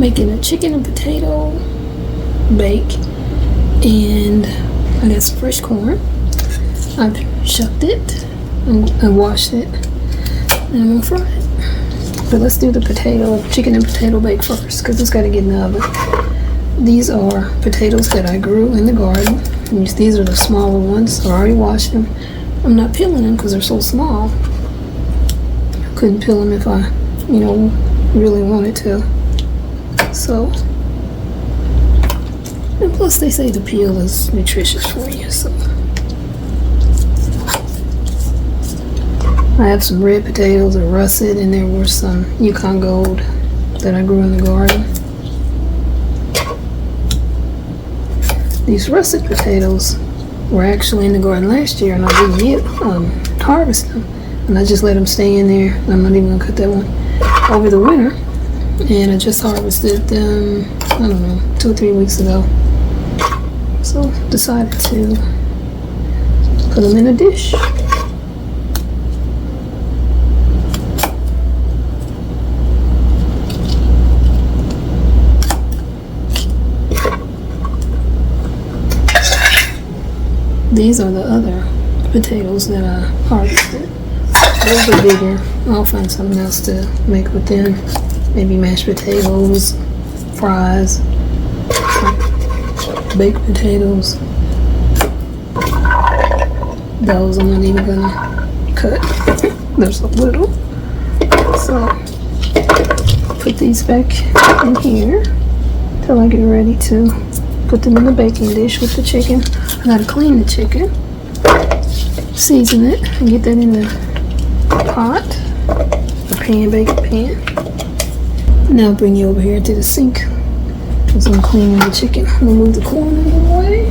making a chicken and potato bake, and I got some fresh corn. I've shucked it and washed it, and I'm gonna fry it. But let's do the chicken and potato bake first, because it's got to get in the oven. These are potatoes that I grew in the garden. These are the smaller ones. I already washed them. I'm not peeling them because they're so small. I couldn't peel them if I, really wanted to. So, and plus they say the peel is nutritious for you, so. I have some red potatoes that are russet, and there were some Yukon Gold that I grew in the garden. These russet potatoes were actually in the garden last year, and I didn't harvest them. And I just let them stay in there. I'm not even gonna cut that one over the winter. And I just harvested them, I don't know, 2 or 3 weeks ago. So decided to put them in a dish. These are the other potatoes that I harvested. Those are bigger. I'll find something else to make with them. Maybe mashed potatoes, fries, baked potatoes. Those I'm not even gonna cut. They're so little. So put these back in here till I get ready to put them in the baking dish with the chicken. I gotta clean the chicken, season it, and get that in the pot, the baking pan. Now I'll bring you over here to the sink because I'm cleaning the chicken. I'm gonna move the corn out of the way.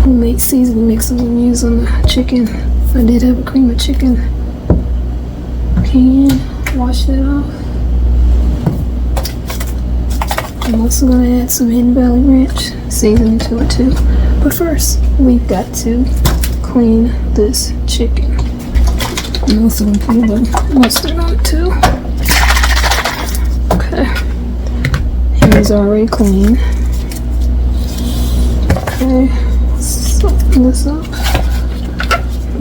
Homemade seasoning mix I'm gonna use on the chicken. I did have a cream of chicken can. Wash that off. I'm also going to add some Hidden Valley Ranch seasoning to it too. But first, we've got to clean this chicken. I'm also going to put the mustard on it too. Okay. Here's already clean. Okay. Let's open this up. I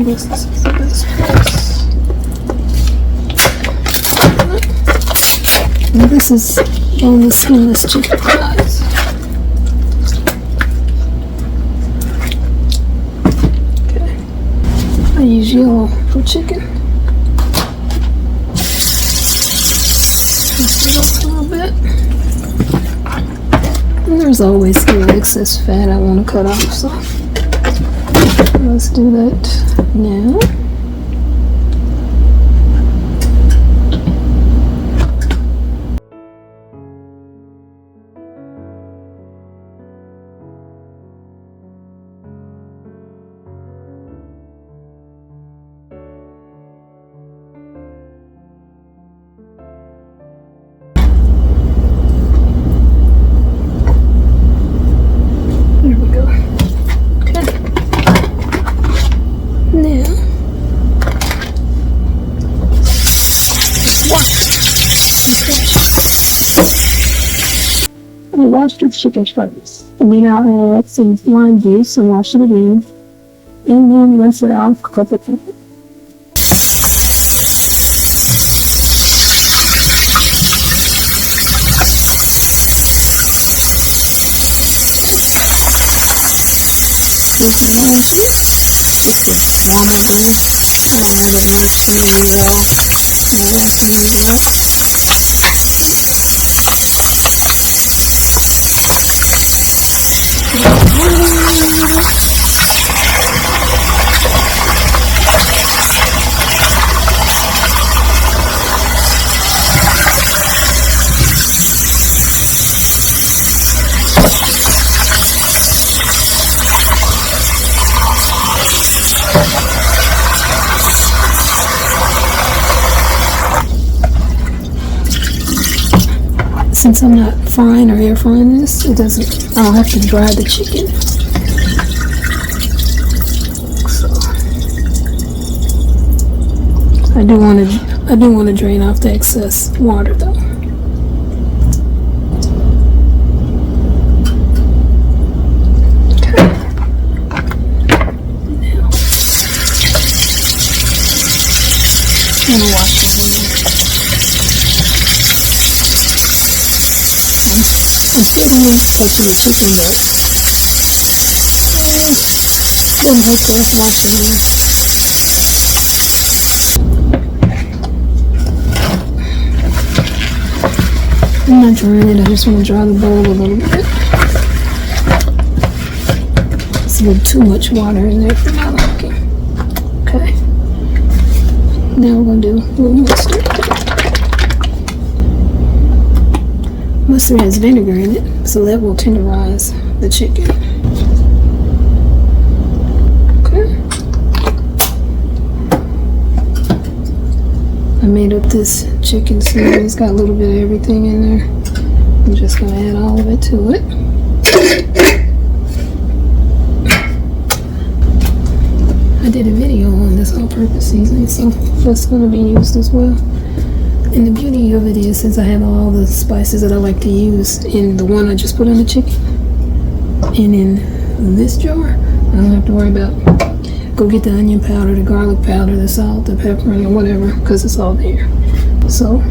guess this is the best place. And this is boneless, skinless chicken thighs. Okay. I use yellow for chicken. Twist it up a little bit. And there's always still excess fat I want to cut off, so let's do that now. I washed the chicken first, and then I'll add some lime juice and wash it again, and then rinse it off a couple of times. Just a normal dish. I don't have it much smoothie at all. I like to use it up. Since I'm not frying or air frying this, I don't have to dry the chicken. So I do want to I do want to drain off the excess water though. Okay. Now, I'm going to wash my bowl. I'm still going to open the chicken up. Then hopefully wash it in. I'm not drying it, I just want to dry the bowl a little bit. It's a little too much water in there for my liking. Okay. Now we're going to do a little mustard. Mustard has vinegar in it, so that will tenderize the chicken. Okay. I made up this chicken seasoning. It's got a little bit of everything in there. I'm just going to add all of it to it. I did a video on this all-purpose seasoning, so that's going to be used as well. And the beauty of it is, since I have all the spices that I like to use in the one I just put on the chicken, and in this jar, I don't have to worry about go get the onion powder, the garlic powder, the salt, the pepper, or whatever, because it's all there. So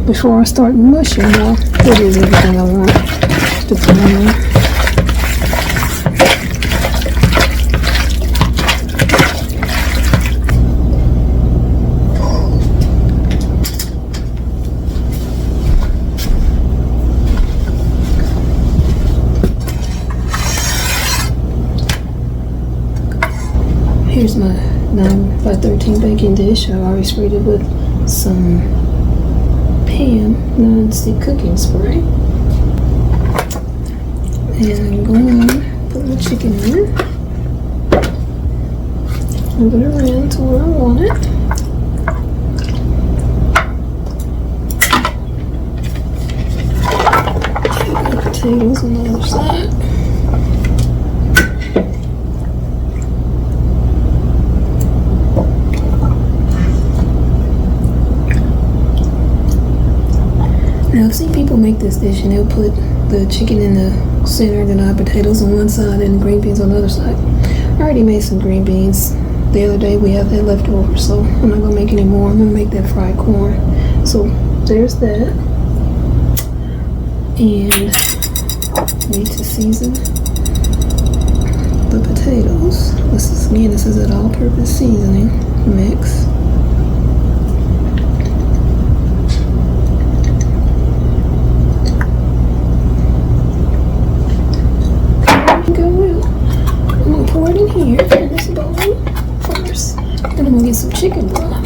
before I start mushing, well, it is everything I want to put on there. Here's my 9x13 baking dish. I already sprayed it with some pan non-stick cooking spray. And I'm going to put my chicken in. Move it around to where I want it. Put the potatoes on the other side. Now I've seen people make this dish and they'll put the chicken in the center, then I have potatoes on one side and green beans on the other side. I already made some green beans the other day. We have that left over, so I'm not gonna make any more. I'm gonna make that fried corn. So there's that. And I need to season the potatoes. This is an all-purpose seasoning mix. Pour it in here in this bowl first. Then I'm gonna get some chicken broth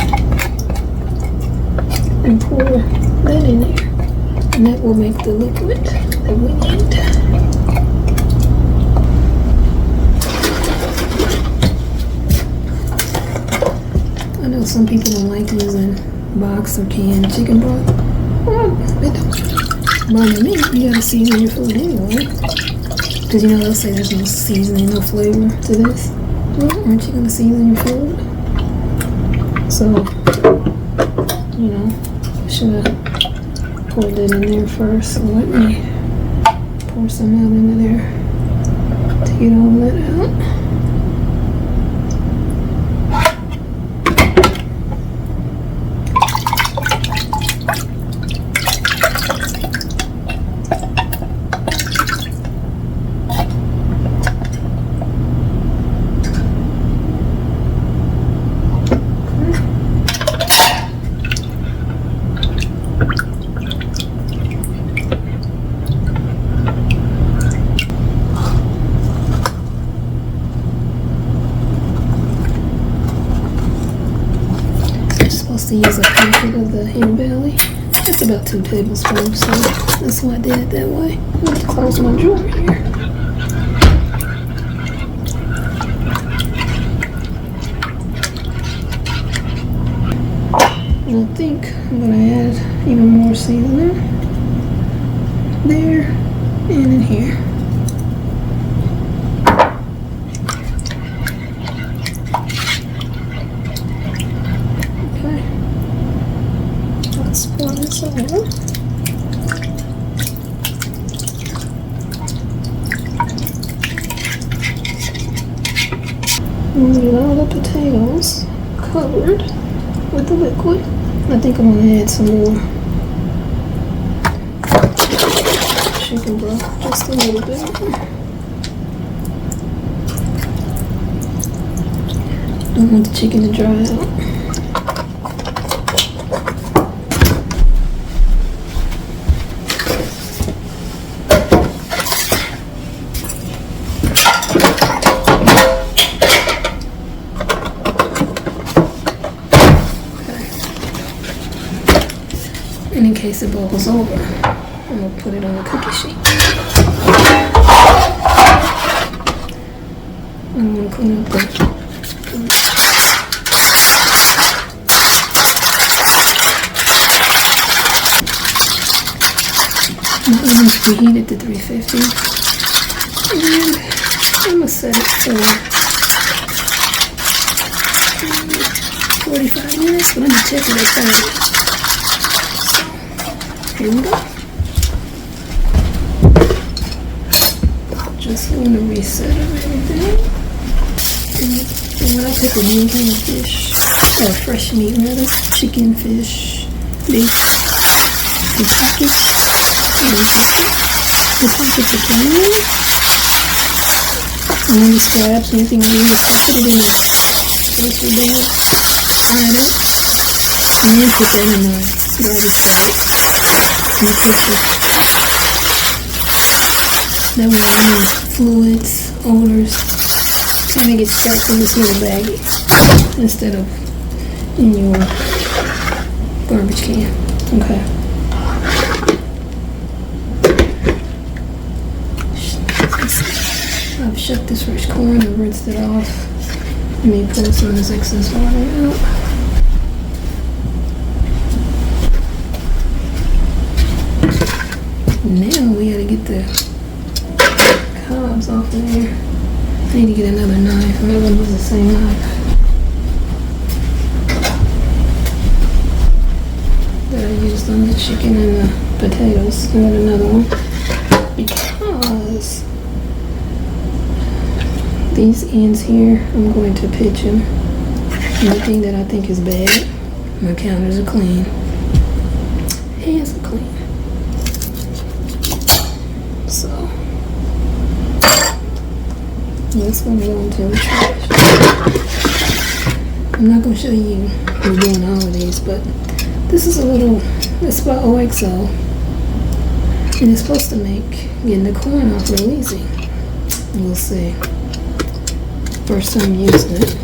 and pour that in there, and that will make the liquid that we need. I know some people don't like using box or canned chicken broth. Well, it don't bother me. You gotta season your food anyway. Because you know they'll say there's no seasoning, no flavor to this. Well, aren't you going to season your food? So, you know, I should have poured that in there first. So let me pour some out into there to get all that out. To use a packet of the hen belly, just about 2 tablespoons, so that's why I did it that way. I'm going to close my drawer here. And I think I'm going to add even more seasoning there and in here. oil. And we got all the potatoes covered with the liquid. I think I'm gonna add some more chicken broth, just a little bit. Don't want the chicken to dry out. And in case it bubbles over, I'm gonna put it on the cookie sheet. I'm gonna clean up the my oven's preheated to 350, and I'm gonna set it for 45 minutes, but I'm gonna check it at 30. Here we go. Just want to reset everything. And when I pick a new kind of fish, or fresh meat rather, chicken, fish, beef, the pockets are clean. And any scraps, anything you use, I put it in the toaster bag, fried it, and then put that in the garbage bag. In the kitchen. That way any fluids, odors, so they get trapped in this little baggie instead of in your garbage can. Okay. I've shucked this fresh corn and rinsed it off. Let me pull some of this excess water out. Now we gotta get the cobs off of there. I need to get another knife. I'm not gonna use the same knife that I used on the chicken and the potatoes. I got another one because these ends here, I'm going to pitch them. Anything that I think is bad, my counters are clean. Hands are clean. So that's gonna go into the trash. I'm not gonna show you me doing all of these, but this is a little, it's by OXO, and it's supposed to make getting the corn off real easy. We'll see. First time using it.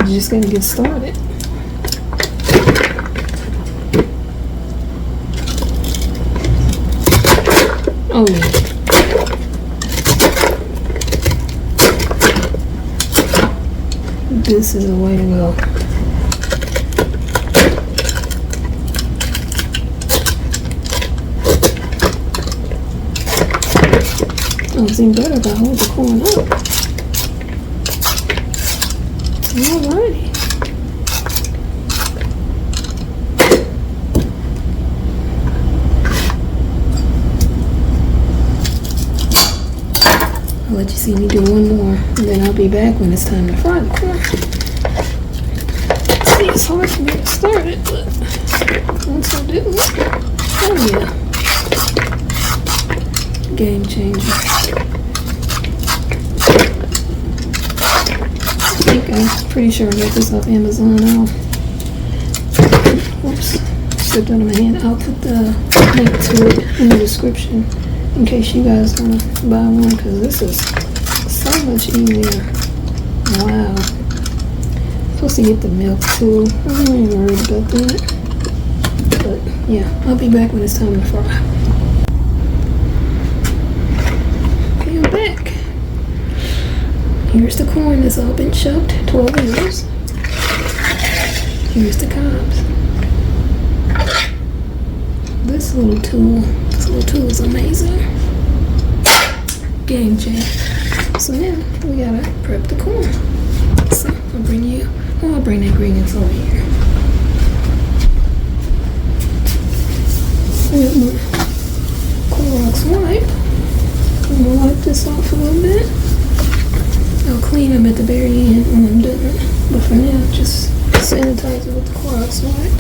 You just gotta get started. Oh yeah. This is the way to go. Oh, it's even better if I hold the corn up. Alrighty. I'll let you see me do one more, and then I'll be back when it's time to fry the corn. See, it's hard for me to start it, but once I do, oh yeah. Game changer. I'm pretty sure I got this off Amazon. Whoops, slipped out of my hand. I'll put the link to it in the description in case you guys want to buy one, because this is so much easier. Wow. Supposed to get the milk too. I'm not even worried about that. But yeah, I'll be back when it's time to fry. Okay, I'm back. Here's the corn that's all been shucked, 12 years. Here's the cobs. This little tool is amazing. Game changer. So now we gotta prep the corn. So I'll bring the ingredients over here. With my Clorox wipe. I'm gonna wipe this off a little bit. I'll clean them at the very end when I'm done. But for now, just sanitize it with the Clorox wipe.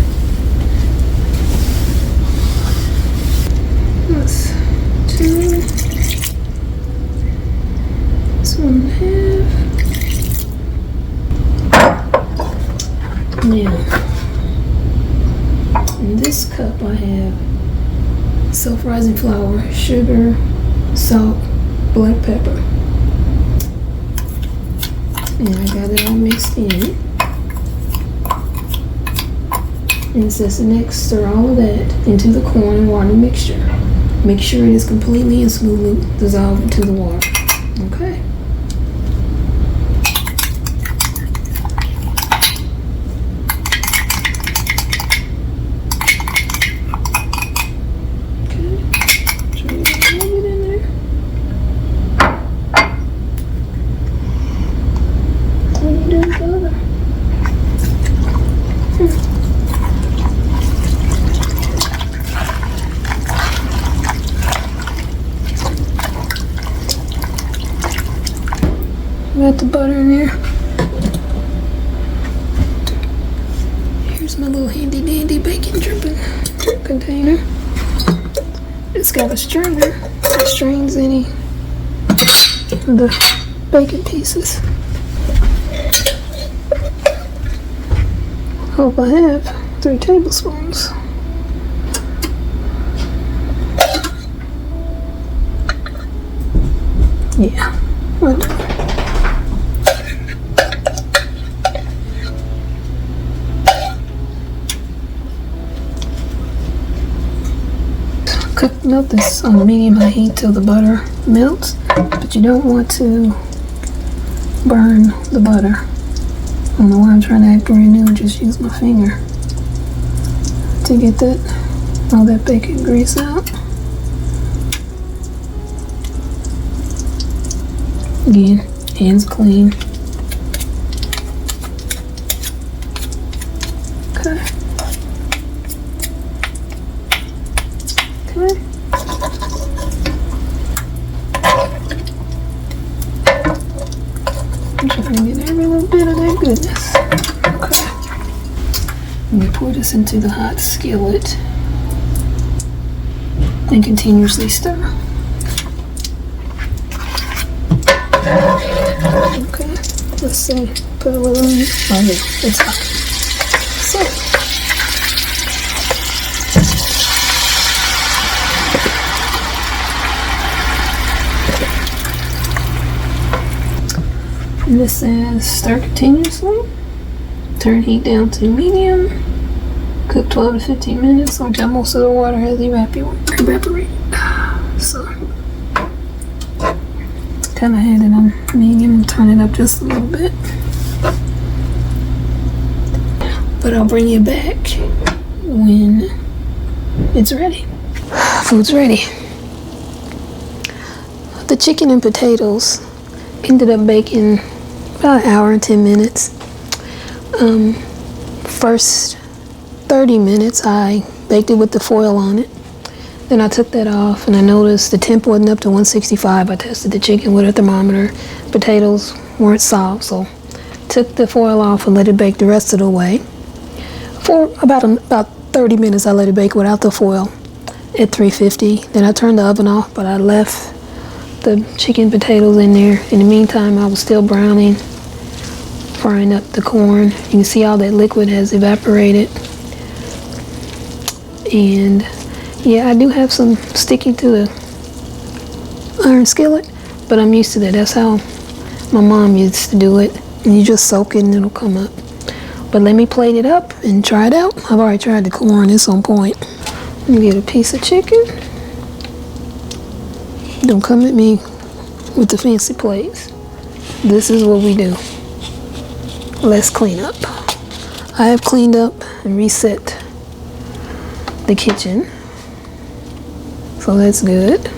That's 2. This 1.5. Now, in this cup I have self-rising flour, sugar, salt, black pepper. And I got it all mixed in. And it says next, stir all of that into the corn and water mixture. Make sure it is completely and smoothly dissolved into the water. Okay. Got the butter in there. Here's my little handy dandy bacon dripping container. It's got a strainer that strains any of the bacon pieces. Hope I have 3 tablespoons. Yeah, whatever. Melt this on medium-high heat till the butter melts, but you don't want to burn the butter. I don't know why I'm trying to act brand new and just use my finger to get all that bacon grease out. Again, hands clean. Okay. Okay. I'm trying to get every little bit of that goodness. Okay. Let me pour this into the hot skillet and continuously stir. Okay. Let's see. Put a little in. Oh yeah, it's hot. So. And this says stir continuously, turn heat down to medium, cook 12 to 15 minutes or until most of the water has evaporated. So, kind of had it on medium and turn it up just a little bit. But I'll bring you back when it's ready. Food's ready. The chicken and potatoes ended up baking about an hour and 10 minutes. First 30 minutes I baked it with the foil on it. Then I took that off and I noticed the temp wasn't up to 165. I tested the chicken with a thermometer. Potatoes weren't soft, so took the foil off and let it bake the rest of the way. For about 30 minutes I let it bake without the foil at 350. Then I turned the oven off, but I left the chicken potatoes in there. In the meantime, I was still browning, frying up the corn. You can see all that liquid has evaporated. And yeah, I do have some sticking to the iron skillet, but I'm used to that. That's how my mom used to do it. And you just soak it and it'll come up. But let me plate it up and try it out. I've already tried the corn, it's on point. Let me get a piece of chicken. Don't come at me with the fancy plates. This is what we do. Let's clean up. I have cleaned up and reset the kitchen. So that's good.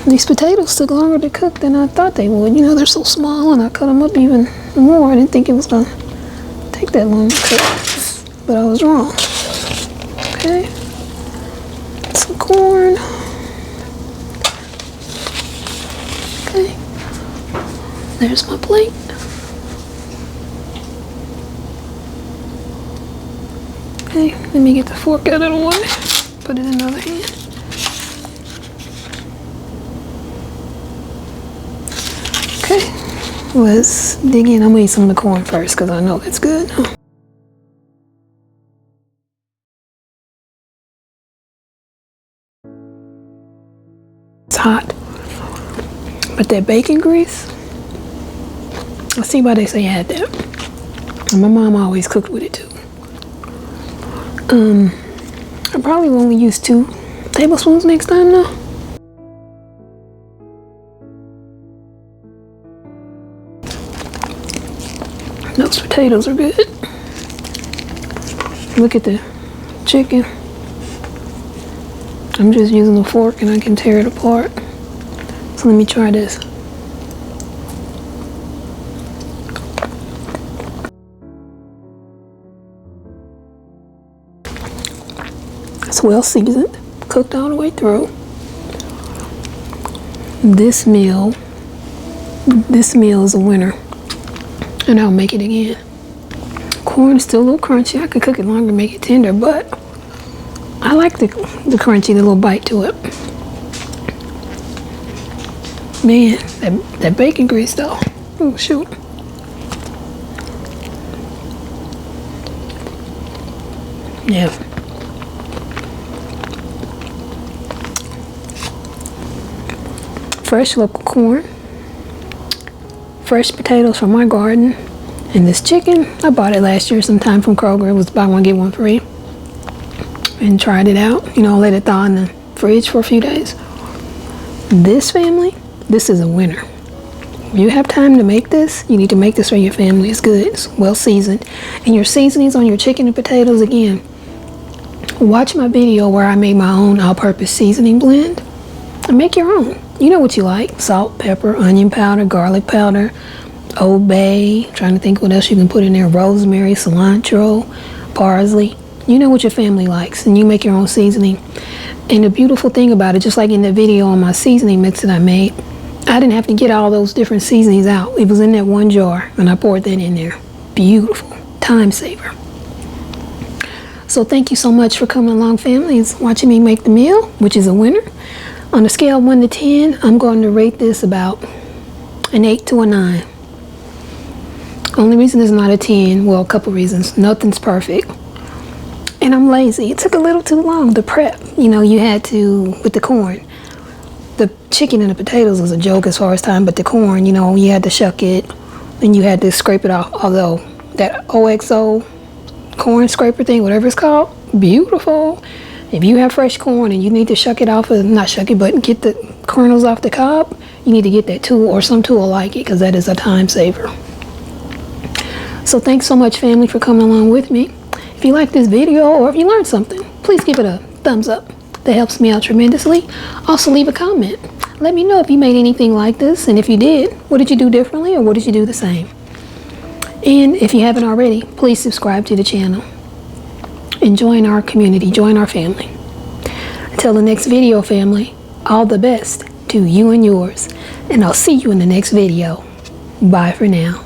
These potatoes took longer to cook than I thought they would. You know, they're so small, and I cut them up even more. I didn't think it was gonna take that long to cook, but I was wrong. Okay, some corn. Okay, there's my plate. Okay, let me get the fork out of the way. Put it in the other hand. Okay, let's dig in. I'm gonna eat some of the corn first because I know it's good. It's hot, but that bacon grease, I see why they say I had that. And my mom always cooked with it too. I probably will only use 2 tablespoons next time though. Those potatoes are good. Look at the chicken. I'm just using a fork and I can tear it apart. So let me try this. It's well seasoned, cooked all the way through. This meal is a winner. And I'll make it again. Corn is still a little crunchy. I could cook it longer, make it tender, but I like the crunchy, the little bite to it. Man, that bacon grease though. Oh shoot. Yeah. Fresh local corn. Fresh potatoes from my garden, and this chicken, I bought it last year sometime from Kroger. It was buy one get one free, and tried it out. You know, let it thaw in the fridge for a few days. This family, this is a winner. If you have time to make this, you need to make this for your family. It's good, it's well seasoned, and your seasonings on your chicken and potatoes, again, watch my video where I made my own all-purpose seasoning blend and make your own. You know what you like: salt, pepper, onion powder, garlic powder, Old Bay. Trying to think what else you can put in there: rosemary, cilantro, parsley. You know what your family likes, and you make your own seasoning. And the beautiful thing about it, just like in the video on my seasoning mix that I made, I didn't have to get all those different seasonings out. It was in that one jar, and I poured that in there. Beautiful, time saver. So thank you so much for coming along, family, and watching me make the meal, which is a winner. On a scale of 1 to 10, I'm going to rate this about an 8 to a 9. Only reason it's not a 10, well, a couple reasons. Nothing's perfect. And I'm lazy. It took a little too long to prep. You know, you had to, with the corn. The chicken and the potatoes was a joke as far as time, but the corn, you know, you had to shuck it and you had to scrape it off. Although that OXO corn scraper thing, whatever it's called, beautiful. If you have fresh corn and you need to shuck it off, not shuck it, but get the kernels off the cob, you need to get that tool or some tool like it, because that is a time saver. So thanks so much, family, for coming along with me. If you like this video or if you learned something, please give it a thumbs up. That helps me out tremendously. Also, leave a comment. Let me know if you made anything like this, and if you did, what did you do differently or what did you do the same? And if you haven't already, please subscribe to the channel. And join our community, join our family. Until the next video, family, all the best to you and yours. And I'll see you in the next video. Bye for now.